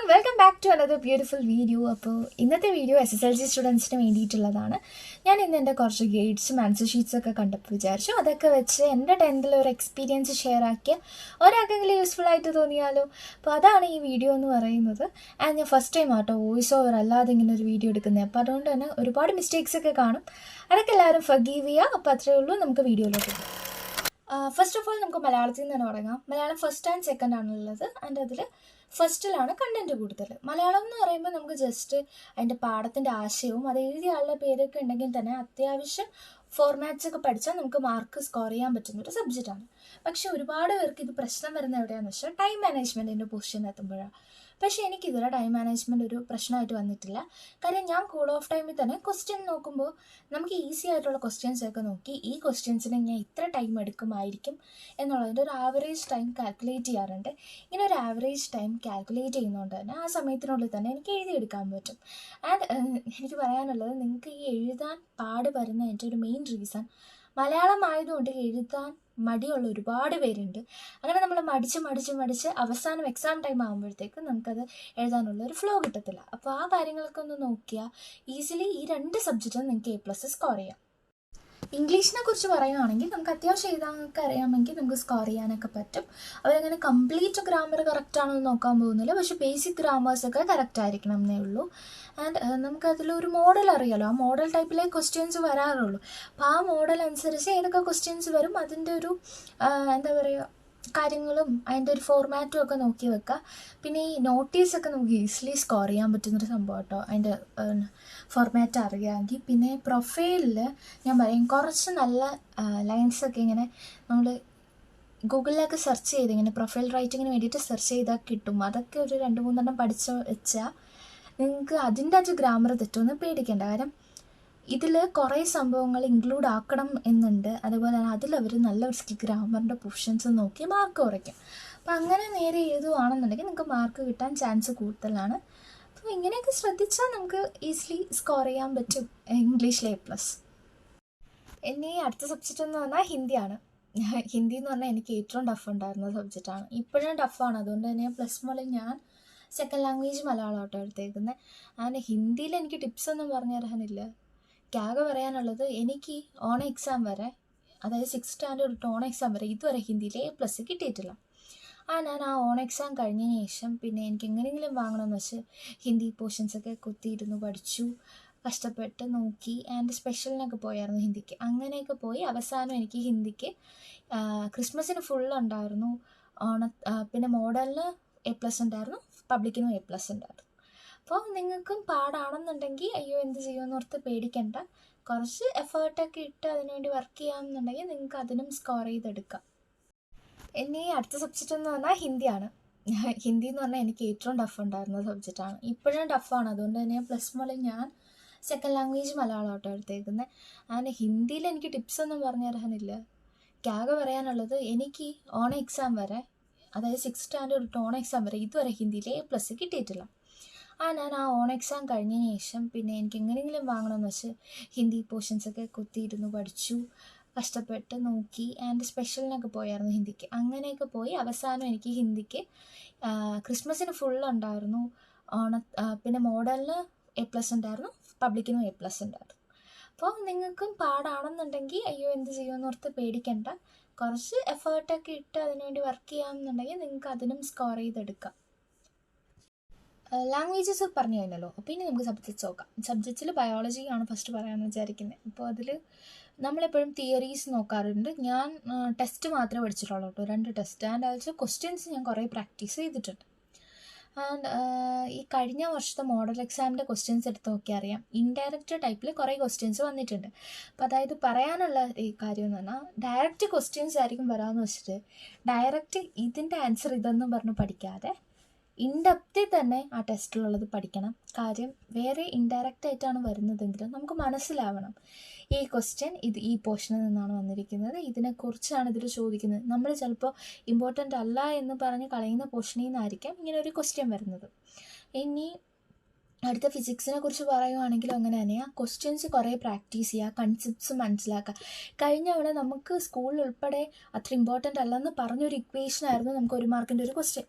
everyone, welcome back to another beautiful video. അപ്പോൾ ഇന്നത്തെ video SSLC സ്റ്റുഡൻസിന് വേണ്ടിയിട്ടുള്ളതാണ്. ഞാൻ ഇന്ന് എൻ്റെ കുറച്ച് ഗൈഡ്സും ആൻസർ ഷീറ്റ്സൊക്കെ കണ്ടപ്പോൾ വിചാരിച്ചു അതൊക്കെ വെച്ച് എൻ്റെ 10th ഒരു എക്സ്പീരിയൻസ് ഷെയർ ആക്കിയ ഒരാൾക്കെങ്കിലും യൂസ്ഫുൾ ആയിട്ട് തോന്നിയാലോ. അപ്പോൾ അതാണ് ഈ വീഡിയോ എന്ന് പറയുന്നത്. ആൻഡ് ഞാൻ ഫസ്റ്റ് ടൈം ആട്ടോ വോയിസ് ഓവർ അല്ലാതെ ഇങ്ങനെ ഒരു വീഡിയോ എടുക്കുന്നത്. അപ്പോൾ അതുകൊണ്ട് തന്നെ ഒരുപാട് മിസ്റ്റേക്സ് ഒക്കെ കാണും. അതൊക്കെ എല്ലാവരും ഫർഗീവ് ചെയ്യുക. അപ്പോൾ അത്രയേ ഉള്ളൂ, നമുക്ക് വീഡിയോയിലോട്ട് പോകാം. ഫസ്റ്റ് ഓഫ് ഓൾ നമുക്ക് മലയാളത്തിൽ നിന്ന് തന്നെ തുടങ്ങാം. മലയാളം ഫസ്റ്റ് ആൻഡ് സെക്കൻഡ് ആണുള്ളത്. ആൻഡ് അതിൽ ഫസ്റ്റിലാണ് കണ്ടൻറ്റ് കൂടുതൽ. മലയാളം എന്ന് പറയുമ്പോൾ നമുക്ക് ജസ്റ്റ് അതിൻ്റെ പാഠത്തിൻ്റെ ആശയവും അത് എഴുതിയ ആളുടെ പേരൊക്കെ ഉണ്ടെങ്കിൽ തന്നെ അത്യാവശ്യം ഫോർമാറ്റ്സ് ഒക്കെ പഠിച്ചാൽ നമുക്ക് മാർക്ക് സ്കോർ ചെയ്യാൻ പറ്റുന്ന ഒരു സബ്ജക്റ്റാണ്. പക്ഷെ ഒരുപാട് പേർക്ക് ഇത് പ്രശ്നം വരുന്നത് എവിടെയാണെന്ന് വെച്ചാൽ ടൈം മാനേജ്മെൻറ്റിൻ്റെ പൊസിഷൻ എത്തുമ്പോഴാണ്. പക്ഷേ എനിക്കിതുവരെ ടൈം മാനേജ്മെൻറ്റ് ഒരു പ്രശ്നമായിട്ട് വന്നിട്ടില്ല. കാര്യം ഞാൻ കൂൾ ഓഫ് ടൈമിൽ തന്നെ ക്വസ്റ്റ്യൻ നോക്കുമ്പോൾ നമുക്ക് ഈസി ആയിട്ടുള്ള ക്വസ്റ്റ്യൻസ് ഒക്കെ നോക്കി ഈ ക്വസ്റ്റ്യൻസിന് ഞാൻ ഇത്ര ടൈം എടുക്കുമായിരിക്കും എന്നുള്ളതിൻ്റെ ഒരു ആവറേജ് ടൈം കാൽക്കുലേറ്റ് ചെയ്യാറുണ്ട്. ഇങ്ങനെ ഒരു ആവറേജ് ടൈം കാൽക്കുലേറ്റ് ചെയ്യുന്നതുകൊണ്ട് തന്നെ ആ സമയത്തിനുള്ളിൽ തന്നെ എനിക്ക് എഴുതിയെടുക്കാൻ പറ്റും. ആൻഡ് എനിക്ക് പറയാനുള്ളത്, നിങ്ങൾക്ക് ഈ എഴുതാൻ പാട് വരുന്നതിൻ്റെ ഒരു മെയിൻ റീസൺ മലയാളം ആയതുകൊണ്ട് എഴുതാൻ മടിയുള്ള ഒരുപാട് പേരുണ്ട്. അങ്ങനെ നമ്മൾ മടിച്ച് അവസാനം എക്സാം ടൈം ആകുമ്പോഴത്തേക്ക് നമുക്കത് എഴുതാനുള്ള ഒരു ഫ്ലോ കിട്ടത്തില്ല. അപ്പോൾ ആ കാര്യങ്ങളൊക്കെ ഒന്ന് നോക്കിയാൽ ഈസിലി ഈ 2 സബ്ജക്റ്റും നിങ്ങൾക്ക് A+ സ്കോർ ചെയ്യാം. ഇംഗ്ലീഷിനെ കുറിച്ച് പറയുകയാണെങ്കിൽ നമുക്ക് അത്യാവശ്യം എഴുതാനൊക്കെ അറിയാമെങ്കിൽ നമുക്ക് സ്കോർ ചെയ്യാനൊക്കെ പറ്റും. അവരങ്ങനെ കംപ്ലീറ്റ് ഗ്രാമർ കറക്റ്റാണെന്ന് നോക്കാൻ പോകുന്നില്ല, പക്ഷേ ബേസിക് ഗ്രാമേഴ്സൊക്കെ കറക്റ്റ് ആയിരിക്കണം എന്നേ ഉള്ളൂ. ആൻഡ് നമുക്കതിലൊരു മോഡൽ അറിയാലോ, ആ മോഡൽ ടൈപ്പിലേ ക്വസ്റ്റ്യൻസ് വരാറുള്ളൂ. അപ്പോൾ ആ മോഡൽ അനുസരിച്ച് ഏതൊക്കെ ക്വസ്റ്റ്യൻസ് വരും അതിൻ്റെ ഒരു എന്താ പറയുക കാര്യങ്ങളും അതിൻ്റെ ഒരു ഫോർമാറ്റും ഒക്കെ നോക്കി വെക്കുക. പിന്നെ ഈ നോട്ടീസൊക്കെ നമുക്ക് ഈസിലി സ്കോർ ചെയ്യാൻ പറ്റുന്നൊരു സംഭവം കേട്ടോ, അതിൻ്റെ ഫോർമാറ്റ് അറിയാമെങ്കിൽ. പിന്നെ പ്രൊഫൈലിൽ ഞാൻ പറയും കുറച്ച് നല്ല ലൈൻസൊക്കെ ഇങ്ങനെ നമ്മൾ ഗൂഗിളിലൊക്കെ സെർച്ച് ചെയ്ത് ഇങ്ങനെ പ്രൊഫൈൽ റൈറ്റിങ്ങിന് വേണ്ടിയിട്ട് സെർച്ച് ചെയ്താൽ കിട്ടും. അതൊക്കെ ഒരു 2-3 പഠിച്ച് വെച്ചാൽ നിങ്ങൾക്ക് അതിൻ്റെ അത് ഗ്രാമർ തെറ്റുമെന്ന് പേടിക്കേണ്ട. കാരണം ഇതിൽ കുറേ സംഭവങ്ങൾ ഇൻക്ലൂഡ് ആക്കണം എന്നുണ്ട്. അതുപോലെ തന്നെ അതിലവർ നല്ല ഗ്രാമറിൻ്റെ പൊസിഷൻസ് നോക്കി മാർക്ക് കുറയ്ക്കും. അപ്പോൾ അങ്ങനെ നേരെ എഴുതുകയാണെന്നുണ്ടെങ്കിൽ നിങ്ങൾക്ക് മാർക്ക് കിട്ടാൻ ചാൻസ് കൂടുതലാണ്. അപ്പോൾ ഇങ്ങനെയൊക്കെ ശ്രദ്ധിച്ചാൽ നമുക്ക് ഈസിലി സ്കോർ ചെയ്യാൻ പറ്റും ഇംഗ്ലീഷിൽ A+. ഇനി അടുത്ത സബ്ജക്റ്റ് എന്ന് പറഞ്ഞാൽ ഹിന്ദിയാണ്. ഹിന്ദി എന്ന് പറഞ്ഞാൽ എനിക്ക് ഏറ്റവും ടഫ് ഉണ്ടായിരുന്ന സബ്ജക്റ്റാണ്. ഇപ്പോഴും ടഫാണ്. അതുകൊണ്ട് തന്നെ പ്ലസ് മുതൽ ഞാൻ സെക്കൻഡ് ലാംഗ്വേജ് മലയാളമായിട്ടോ എടുത്തേക്കുന്നത്. ആൻഡ് ഹിന്ദിയിൽ എനിക്ക് ടിപ്സ് ഒന്നും പറഞ്ഞു തരാനില്ല. ആകെ പറയാനുള്ളത്, എനിക്ക് ഓൺ എക്സാം വരെ, അതായത് 6th സ്റ്റാൻഡേർഡ് തൊട്ട് ഓൺ എക്സാം വരെ ഇതുവരെ ഹിന്ദിയിൽ A+ കിട്ടിയിട്ടില്ല. ഞാൻ ആ ഓൺ എക്സാം കഴിഞ്ഞതിന് ശേഷം പിന്നെ എനിക്ക് എങ്ങനെയെങ്കിലും വാങ്ങണമെന്ന് വെച്ച് ഹിന്ദി പോർഷൻസൊക്കെ കുത്തിയിരുന്നു പഠിച്ചു, കഷ്ടപ്പെട്ട് നോക്കി. ആൻഡ് സ്പെഷ്യലിനൊക്കെ പോയായിരുന്നു ഹിന്ദിക്ക്. അങ്ങനെയൊക്കെ പോയി അവസാനം എനിക്ക് ഹിന്ദിക്ക് ക്രിസ്മസിന് ഫുൾ ഉണ്ടായിരുന്നു. പിന്നെ മോഡലിന് A+ ഉണ്ടായിരുന്നു, പബ്ലിക്കിനും A+ ഉണ്ടായിരുന്നു. അപ്പോൾ നിങ്ങൾക്കും പാടാണെന്നുണ്ടെങ്കിൽ അയ്യോ എന്ത് ചെയ്യുമെന്ന് ഓർത്ത് പേടിക്കണ്ട. കുറച്ച് എഫേർട്ടൊക്കെ ഇട്ട് അതിനുവേണ്ടി വർക്ക് ചെയ്യാമെന്നുണ്ടെങ്കിൽ നിങ്ങൾക്ക് അതിനും സ്കോർ ചെയ്തെടുക്കാം. ഇനി അടുത്ത സബ്ജക്റ്റ് എന്ന് പറഞ്ഞാൽ ഹിന്ദിയാണ്. ഹിന്ദി എന്ന് പറഞ്ഞാൽ എനിക്ക് ഏറ്റവും ടഫ് ഉണ്ടായിരുന്ന സബ്ജക്റ്റാണ്. ഇപ്പോഴും ടഫാണ്. അതുകൊണ്ട് തന്നെ പ്ലസ് മുതൽ ഞാൻ സെക്കൻഡ് ലാംഗ്വേജ് മലയാളമായിട്ടോ എടുത്തേക്കുന്നത്. ആൻഡ് ഹിന്ദിയിൽ എനിക്ക് ടിപ്സ് ഒന്നും പറഞ്ഞു തരാനില്ല. ആകെ പറയാനുള്ളത്, എനിക്ക് ഓൺ എക്സാം വരെ, അതായത് 6th സ്റ്റാൻഡേർഡ് തൊട്ട് ഓൺ എക്സാം വരെ ഇതുവരെ ഹിന്ദിയിൽ A+ കിട്ടിയിട്ടില്ല. ഞാൻ ആ ഓൺ എക്സാം കഴിഞ്ഞതിന് ശേഷം പിന്നെ എനിക്ക് എങ്ങനെയെങ്കിലും വാങ്ങണമെന്ന് വെച്ച് ഹിന്ദി പോർഷൻസൊക്കെ കുത്തിയിരുന്നു പഠിച്ചു, കഷ്ടപ്പെട്ട് നോക്കി. ആൻഡ് സ്പെഷ്യലിനൊക്കെ പോയായിരുന്നു ഹിന്ദിക്ക്. അങ്ങനെയൊക്കെ പോയി അവസാനം എനിക്ക് ഹിന്ദിക്ക് ക്രിസ്മസിന് ഫുൾ ഉണ്ടായിരുന്നു. പിന്നെ മോഡലിന് A+ ഉണ്ടായിരുന്നു, പബ്ലിക്കിനും A+ ഉണ്ടായിരുന്നു. അപ്പോൾ നിങ്ങൾക്കും പാടാണെന്നുണ്ടെങ്കിൽ അയ്യോ എന്ത് ചെയ്യുമെന്ന് ഓർത്ത് പേടിക്കണ്ട. കുറച്ച് എഫേർട്ടൊക്കെ ഇട്ട് അതിനുവേണ്ടി വർക്ക് ചെയ്യാമെന്നുണ്ടെങ്കിൽ നിങ്ങൾക്ക് അതിനും സ്കോർ ചെയ്തെടുക്കാം. ലാംഗ്വേജസ് പറഞ്ഞു കഴിഞ്ഞല്ലോ. അപ്പോൾ ഇനി നമുക്ക് സബ്ജക്ട്സ് നോക്കാം. സബ്ജക്റ്റിൽ ബയോളജിയാണ് ഫസ്റ്റ് പറയാമെന്ന് വിചാരിക്കുന്നത്. അപ്പോൾ അതിൽ നമ്മളെപ്പോഴും തിയറീസ് നോക്കാറുണ്ട്. ഞാൻ ടെസ്റ്റ് മാത്രമേ പഠിച്ചിട്ടുള്ളൂ കേട്ടോ, 2 ടെസ്റ്റ്. ആൻഡ് ആൾസോ ക്വസ്റ്റ്യൻസ് ഞാൻ കുറേ പ്രാക്ടീസ് ചെയ്തിട്ടുണ്ട്. ആൻഡ് ഈ കഴിഞ്ഞ വർഷത്തെ മോഡൽ എക്സാമിൻ്റെ ക്വസ്റ്റ്യൻസ് എടുത്ത് നോക്കിയാൽ അറിയാം, ഇൻഡയറക്റ്റ് ടൈപ്പിൽ കുറേ ക്വസ്റ്റ്യൻസ് വന്നിട്ടുണ്ട്. അപ്പോൾ അതായത് പറയാനുള്ള ഈ കാര്യം എന്ന് പറഞ്ഞാൽ, ഡയറക്റ്റ് ക്വസ്റ്റ്യൻസ് ആയിരിക്കും വരാമെന്ന് വെച്ചിട്ട് ഡയറക്റ്റ് ഇതിൻ്റെ ആൻസർ ഇതെന്നും പറഞ്ഞ് പഠിക്കാതെ ഇൻഡെപ്തിൽ തന്നെ ആ ടെസ്റ്റിലുള്ളത് പഠിക്കണം. കാര്യം വേറെ ഇൻഡയറക്റ്റ് ആയിട്ടാണ് വരുന്നതെങ്കിലും നമുക്ക് മനസ്സിലാവണം ഈ ക്വസ്റ്റ്യൻ ഈ പോർഷനിൽ നിന്നാണ് വന്നിരിക്കുന്നത്, ഇതിനെക്കുറിച്ചാണ് ഇതിൽ ചോദിക്കുന്നത്. നമ്മൾ ചിലപ്പോൾ ഇമ്പോർട്ടൻ്റ് അല്ല എന്ന് പറഞ്ഞ് കളയുന്ന പോർഷനിൽ നിന്നായിരിക്കാം ഇങ്ങനെ ഒരു ക്വസ്റ്റ്യൻ വരുന്നത്. ഇനി അടുത്ത ഫിസിക്സിനെ കുറിച്ച് പറയുവാണെങ്കിലും അങ്ങനെ തന്നെയാണ്. ക്വസ്റ്റ്യൻസ് കുറേ പ്രാക്ടീസ് ചെയ്യുക, കൺസെപ്റ്റ്സ് മനസ്സിലാക്കുക. കഴിഞ്ഞ തവണ നമുക്ക് സ്കൂളിൽ ഉൾപ്പെടെ അത്ര ഇമ്പോർട്ടൻ്റ് അല്ലെന്ന് പറഞ്ഞൊരു ഇക്വേഷനായിരുന്നു നമുക്ക് 1 മാർക്കിൻ്റെ ഒരു ക്വസ്റ്റ്യൻ.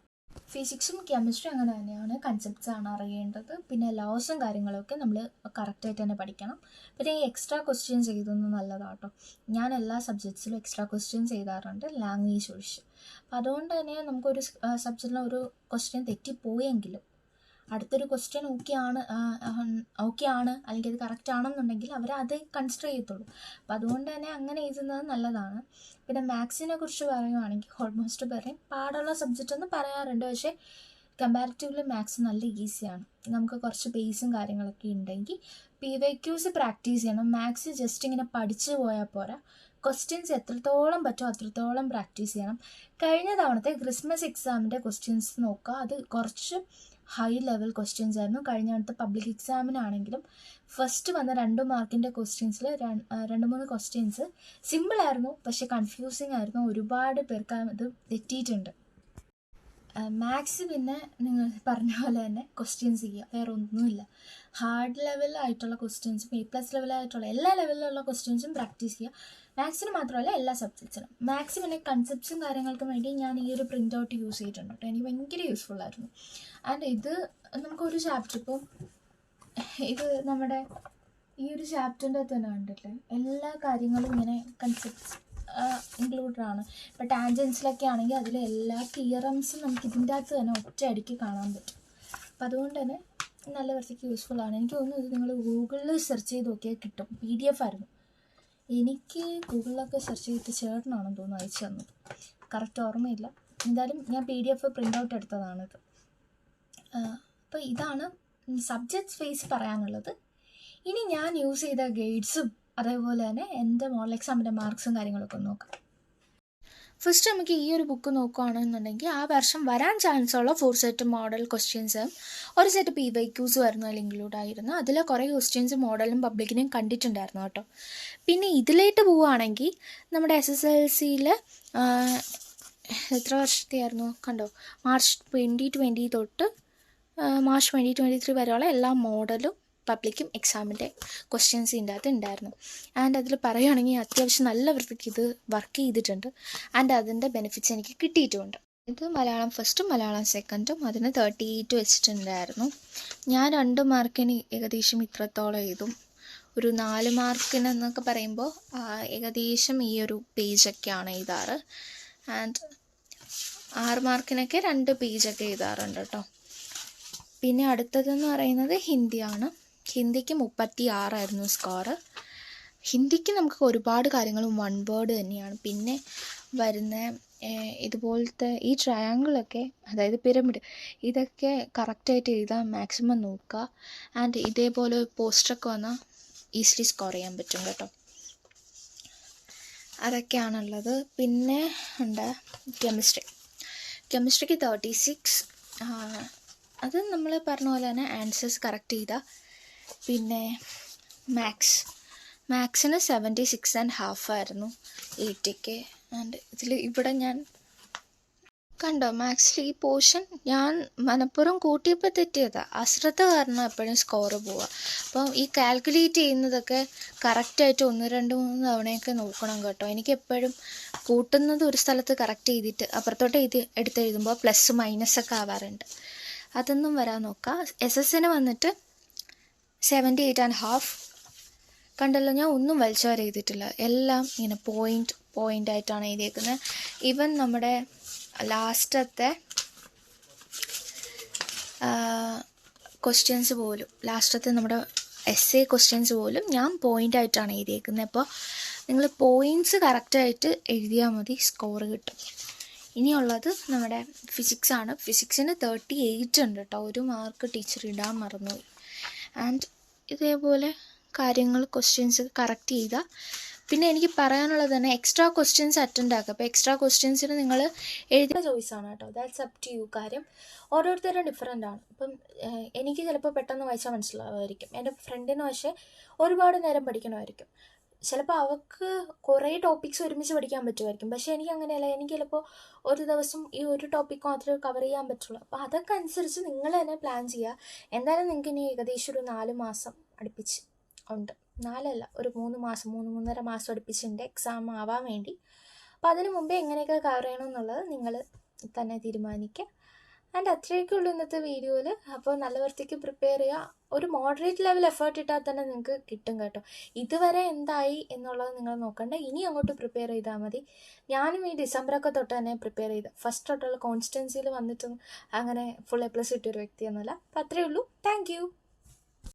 ഫിസിക്സും കെമിസ്ട്രിയും അങ്ങനെ തന്നെയാണ്, കൺസെപ്റ്റ്സ് ആണ് അറിയേണ്ടത്. പിന്നെ ലോസും കാര്യങ്ങളൊക്കെ നമ്മൾ കറക്റ്റായിട്ട് തന്നെ പഠിക്കണം. പിന്നെ ഈ എക്സ്ട്രാ ക്വസ്റ്റ്യൻസ് എഴുതുന്നത് നല്ലതാട്ടോ. ഞാൻ എല്ലാ സബ്ജക്ട്സിലും എക്സ്ട്രാ ക്വസ്റ്റ്യൻസ് എഴുതാറുണ്ട്, ലാംഗ്വേജ് ഒഴിച്ച്. അപ്പം അതുകൊണ്ട് തന്നെ നമുക്കൊരു സബ്ജക്റ്റിൽ ഒരു ക്വസ്റ്റ്യൻ തെറ്റിപ്പോയെങ്കിലും അടുത്തൊരു ക്വസ്റ്റ്യൻ ഓക്കെ ആണ് അല്ലെങ്കിൽ അത് കറക്റ്റ് ആണെന്നുണ്ടെങ്കിൽ അവർ അത് കൺസിഡർ ചെയ്യത്തുള്ളൂ. അപ്പോൾ അതുകൊണ്ട് തന്നെ അങ്ങനെ എഴുതുന്നത് നല്ലതാണ്. പിന്നെ മാത്സിനെ കുറിച്ച് പറയുകയാണെങ്കിൽ ഓൾമോസ്റ്റ് പറയും പാടുള്ള സബ്ജക്റ്റ് എന്ന് പറയാറുണ്ട്, പക്ഷേ കമ്പാരിറ്റീവ്ലി മാത്സ് നല്ല ഈസിയാണ്. നമുക്ക് കുറച്ച് ബേസും കാര്യങ്ങളൊക്കെ ഉണ്ടെങ്കിൽ PYQs പ്രാക്ടീസ് ചെയ്യണം. മാത്സ് ജസ്റ്റ് ഇങ്ങനെ പഠിച്ചു പോയാൽ പോരാ, ക്വസ്റ്റ്യൻസ് എത്രത്തോളം പറ്റുമോ അത്രത്തോളം പ്രാക്ടീസ് ചെയ്യണം. കഴിഞ്ഞ തവണത്തെ ക്രിസ്മസ് എക്സാമിൻ്റെ ക്വസ്റ്റ്യൻസ് നോക്കുക, അത് കുറച്ച് ഹൈ ലെവൽ ക്വസ്റ്റ്യൻസ് ആയിരുന്നു. കഴിഞ്ഞ തവണത്തെ പബ്ലിക് എക്സാമിനാണെങ്കിലും ഫസ്റ്റ് വന്ന 2 മാർക്കിൻ്റെ ക്വസ്റ്റ്യൻസിൽ 2-3 ക്വസ്റ്റ്യൻസ് സിമ്പിളായിരുന്നു, പക്ഷേ കൺഫ്യൂസിങ് ആയിരുന്നു. ഒരുപാട് പേർക്ക് അത് തെറ്റിയിട്ടുണ്ട്. മാത്സ് പിന്നെ നിങ്ങൾ പറഞ്ഞ പോലെ തന്നെ ക്വസ്റ്റ്യൻസ് ചെയ്യുക, വേറെ ഒന്നുമില്ല. ഹാർഡ് ലെവലായിട്ടുള്ള ക്വസ്റ്റ്യൻസും A+ ലെവലായിട്ടുള്ള എല്ലാ ലെവലിലുള്ള ക്വസ്റ്റ്യൻസും പ്രാക്ടീസ് ചെയ്യുക. മാത്സിന് മാത്രമല്ല എല്ലാ സബ്ജക്ട്സിനും. മാത്സ് പിന്നെ കൺസെപ്റ്റ്സും കാര്യങ്ങൾക്കും വേണ്ടി ഞാൻ ഈ ഒരു പ്രിൻ്റ് ഔട്ട് യൂസ് ചെയ്തിട്ടുണ്ട് കേട്ടോ, എനിക്ക് ഭയങ്കര യൂസ്ഫുൾ ആയിരുന്നു. ആൻഡ് ഇത് നമുക്കൊരു ചാപ്റ്റർ, ഇപ്പം ഇത് നമ്മുടെ ഈ ഒരു ചാപ്റ്ററിൻ്റെ തന്നെ കണ്ടില്ലേ, എല്ലാ കാര്യങ്ങളും ഇങ്ങനെ കൺസെപ്റ്റ്സ് ഇൻക്ലൂഡഡ് ആണ്. ഇപ്പോൾ ടാൻജൻസിലൊക്കെ ആണെങ്കിൽ അതിലെ എല്ലാ തിയറംസും നമുക്ക് ഇതിൻ്റെ അകത്ത് തന്നെ ഒറ്റയടിക്ക് കാണാൻ പറ്റും. അപ്പം അതുകൊണ്ട് തന്നെ നല്ല വൃത്തിക്ക് യൂസ്ഫുള്ളാണ്. എനിക്ക് തോന്നുന്നു ഇത് നിങ്ങൾ ഗൂഗിളിൽ സെർച്ച് ചെയ്ത് നോക്കിയാൽ കിട്ടും. PDF ആയിരുന്നു. എനിക്ക് ഗൂഗിളിലൊക്കെ സെർച്ച് ചെയ്തിട്ട് ചേട്ടനാണെന്ന് തോന്നുന്നു അയച്ചു തന്നത്, കറക്റ്റ് ഓർമ്മയില്ല. എന്തായാലും ഞാൻ PDF പ്രിൻ്റ് ഔട്ട് എടുത്തതാണിത്. അപ്പോൾ ഇതാണ് സബ്ജക്ട്സ് ഫേസ് പറയാനുള്ളത്. ഇനി ഞാൻ യൂസ് ചെയ്ത ഗൈഡ്സും അതേപോലെ തന്നെ എൻ്റെ മോഡൽ എക്സാമിൻ്റെ മാർക്സും കാര്യങ്ങളൊക്കെ ഒന്ന് നോക്കാം. ഫസ്റ്റ് നമുക്ക് ഈ ഒരു ബുക്ക് നോക്കുകയാണെന്നുണ്ടെങ്കിൽ ആ വർഷം വരാൻ ചാൻസ് ഉള്ള 4 സെറ്റ് മോഡൽ ക്വസ്റ്റ്യൻസും ഒരു സെറ്റ് PYQs ആയിരുന്നു അതിൽ ഇൻക്ലൂഡ് ആയിരുന്നു. അതിൽ കുറേ ക്വസ്റ്റ്യൻസ് മോഡലും പബ്ലിക്കിനും കണ്ടിട്ടുണ്ടായിരുന്നു കേട്ടോ. പിന്നെ ഇതിലേക്ക് പോവുകയാണെങ്കിൽ നമ്മുടെ SSLCയിൽ എത്ര വർഷത്തെയായിരുന്നു കണ്ടോ, മാർച്ച് 2020 തൊട്ട് മാർച്ച് 2023 വരെയുള്ള എല്ലാ മോഡലും പബ്ലിക്കും എക്സാമിൻ്റെ ക്വസ്റ്റ്യൻസ് ഇതിൻ്റെ അകത്ത് ഉണ്ടായിരുന്നു. ആൻഡ് അതിൽ പറയുകയാണെങ്കിൽ അത്യാവശ്യം നല്ല വൃത്തിക്ക് ഇത് വർക്ക് ചെയ്തിട്ടുണ്ട്. ആൻഡ് അതിൻ്റെ ബെനിഫിറ്റ്സ് എനിക്ക് കിട്ടിയിട്ടുമുണ്ട്. ഇത് മലയാളം ഫസ്റ്റും മലയാളം സെക്കൻഡും അതിന് 38 വെച്ചിട്ടുണ്ടായിരുന്നു. ഞാൻ 2 മാർക്കിന് ഏകദേശം ഇത്രത്തോളം എഴുതും. ഒരു 4 മാർക്കിനെന്നൊക്കെ പറയുമ്പോൾ ഏകദേശം ഈ ഒരു പേജൊക്കെയാണ് എഴുതാറ്. ആൻഡ് 6 മാർക്കിനൊക്കെ 2 പേജൊക്കെ എഴുതാറുണ്ട് കേട്ടോ. പിന്നെ അടുത്തതെന്ന് പറയുന്നത് ഹിന്ദിയാണ്. ഹിന്ദിക്ക് 36 ആയിരുന്നു സ്കോറ്. ഹിന്ദിക്ക് നമുക്ക് ഒരുപാട് കാര്യങ്ങളും 1 വേർഡ് തന്നെയാണ്. പിന്നെ വരുന്ന ഇതുപോലത്തെ ഈ ട്രയാങ്കിളൊക്കെ, അതായത് പിരമിഡ്, ഇതൊക്കെ കറക്റ്റായിട്ട് എഴുതാൻ മാക്സിമം നോക്കുക. ആൻഡ് ഇതേപോലെ പോസ്റ്ററൊക്കെ വന്നാൽ ഈസിലി സ്കോർ ചെയ്യാൻ പറ്റും കേട്ടോ. അതൊക്കെയാണുള്ളത്. പിന്നെ ഉണ്ട് കെമിസ്ട്രിക്ക് 36. അത് നമ്മൾ പറഞ്ഞ പോലെ തന്നെ ആൻസേഴ്സ് കറക്റ്റ് ചെയ്താൽ. പിന്നെ മാത്സിന് 76.5 ആയിരുന്നു 80ക്ക്. ആൻഡ് ഇവിടെ ഞാൻ കണ്ടോ, മാത്സിൽ ഈ പോർഷൻ ഞാൻ മനഃപൂർവ്വം കൂട്ടിയപ്പോൾ തെറ്റിയതാണ്, അശ്രദ്ധ കാരണം എപ്പോഴും സ്കോറ് പോവുക. അപ്പം ഈ കാൽക്കുലേറ്റ് ചെയ്യുന്നതൊക്കെ കറക്റ്റായിട്ട് 1-2-3 തവണയൊക്കെ നോക്കണം കേട്ടോ. എനിക്ക് എപ്പോഴും കൂട്ടുന്നത് ഒരു സ്ഥലത്ത് കറക്റ്റ് ചെയ്തിട്ട് അപ്പുറത്തോട്ട് എടുത്തെഴുതുമ്പോൾ പ്ലസ് മൈനസൊക്കെ ആവാറുണ്ട്. അതൊന്നും വരാൻ നോക്കുക. SSന് വന്നിട്ട് 78.5. കണ്ടല്ലോ, ഞാൻ ഒന്നും വലിച്ചവരെ എഴുതിയിട്ടില്ല, എല്ലാം ഇങ്ങനെ പോയിൻ്റ് ആയിട്ടാണ് എഴുതിയേക്കുന്നത്. ഈവൻ നമ്മുടെ ലാസ്റ്റത്തെ ക്വസ്റ്റ്യൻസ് പോലും, ലാസ്റ്റത്തെ നമ്മുടെ essay ക്വസ്റ്റ്യൻസ് പോലും ഞാൻ പോയിൻ്റായിട്ടാണ് എഴുതിയേക്കുന്നത്. അപ്പോൾ നിങ്ങൾ പോയിൻറ്റ്സ് കറക്റ്റായിട്ട് എഴുതിയാൽ മതി, സ്കോർ കിട്ടും. ഇനിയുള്ളത് നമ്മുടെ ഫിസിക്സാണ്. ഫിസിക്സിന് 38 ഉണ്ട് കേട്ടോ. 1 മാർക്ക് ടീച്ചർ ഇടാൻ മറന്നുപോയി. ആൻഡ് ഇതേപോലെ കാര്യങ്ങൾ ക്വസ്റ്റ്യൻസ് കറക്റ്റ് ചെയ്താൽ. പിന്നെ എനിക്ക് പറയാനുള്ളത് തന്നെ എക്സ്ട്രാ ക്വസ്റ്റ്യൻസ് അറ്റൻഡ് ആക്കുക. അപ്പോൾ എക്സ്ട്രാ ക്വസ്റ്റ്യൻസിന് നിങ്ങൾ എഴുതുന്ന ചോയ്സാണ് കേട്ടോ, ദാറ്റ്സ് അപ് ടു യു. കാര്യം ഓരോരുത്തരും ഡിഫറെൻ്റ് ആണ്. ഇപ്പം എനിക്ക് ചിലപ്പോൾ പെട്ടെന്ന് വായിച്ചാൽ മനസ്സിലാവുമായിരിക്കും, എൻ്റെ ഫ്രണ്ടിന് പക്ഷേ ഒരുപാട് നേരം പഠിക്കണമായിരിക്കും. ചിലപ്പോൾ അവർക്ക് കുറേ ടോപ്പിക്സ് ഒരുമിച്ച് പഠിക്കാൻ പറ്റുമായിരിക്കും, പക്ഷേ എനിക്ക് അങ്ങനെയല്ല. എനിക്ക് ചിലപ്പോൾ ഒരു ദിവസം ഈ ഒരു ടോപ്പിക്ക് മാത്രമേ കവർ ചെയ്യാൻ പറ്റുള്ളൂ. അപ്പോൾ അതൊക്കെ അനുസരിച്ച് നിങ്ങൾ തന്നെ പ്ലാൻ ചെയ്യുക. എന്തായാലും നിങ്ങൾക്ക് ഇനി ഏകദേശം ഒരു 4 മാസം അടുപ്പിച്ച് ഉണ്ട്, 4 അല്ല, ഒരു 3 മാസം 3-3.5 മാസം അടുപ്പിച്ചുണ്ട് എക്സാം ആവാൻ വേണ്ടി. അപ്പോൾ അതിന് മുമ്പേ എങ്ങനെയൊക്കെ കവർ ചെയ്യണമെന്നുള്ളത് നിങ്ങൾ തന്നെ തീരുമാനിക്കുക. ആൻഡ് അത്രയൊക്കെ ഉള്ളൂ ഇന്നത്തെ വീഡിയോയിൽ. അപ്പോൾ നല്ല വൃത്തിക്ക് പ്രിപ്പയർ ചെയ്യുക. ഒരു മോഡറേറ്റ് ലെവൽ എഫേർട്ട് ഇട്ടാൽ തന്നെ നിങ്ങൾക്ക് കിട്ടും കേട്ടോ. ഇതുവരെ എന്തായി എന്നുള്ളത് നിങ്ങൾ നോക്കണ്ട, ഇനി അങ്ങോട്ട് പ്രിപ്പയർ ചെയ്താൽ മതി. ഞാനും ഈ ഡിസംബറൊക്കെ തൊട്ട് തന്നെ പ്രിപ്പയർ ചെയ്ത് ഫസ്റ്റ് തൊട്ടുള്ള കോൺസ്റ്റൻസിയിൽ വന്നിട്ടും അങ്ങനെ ഫുൾ A+ കിട്ടിയൊരു വ്യക്തിയൊന്നുമല്ല. അപ്പോൾ അത്രയേ ഉള്ളൂ. Thank you.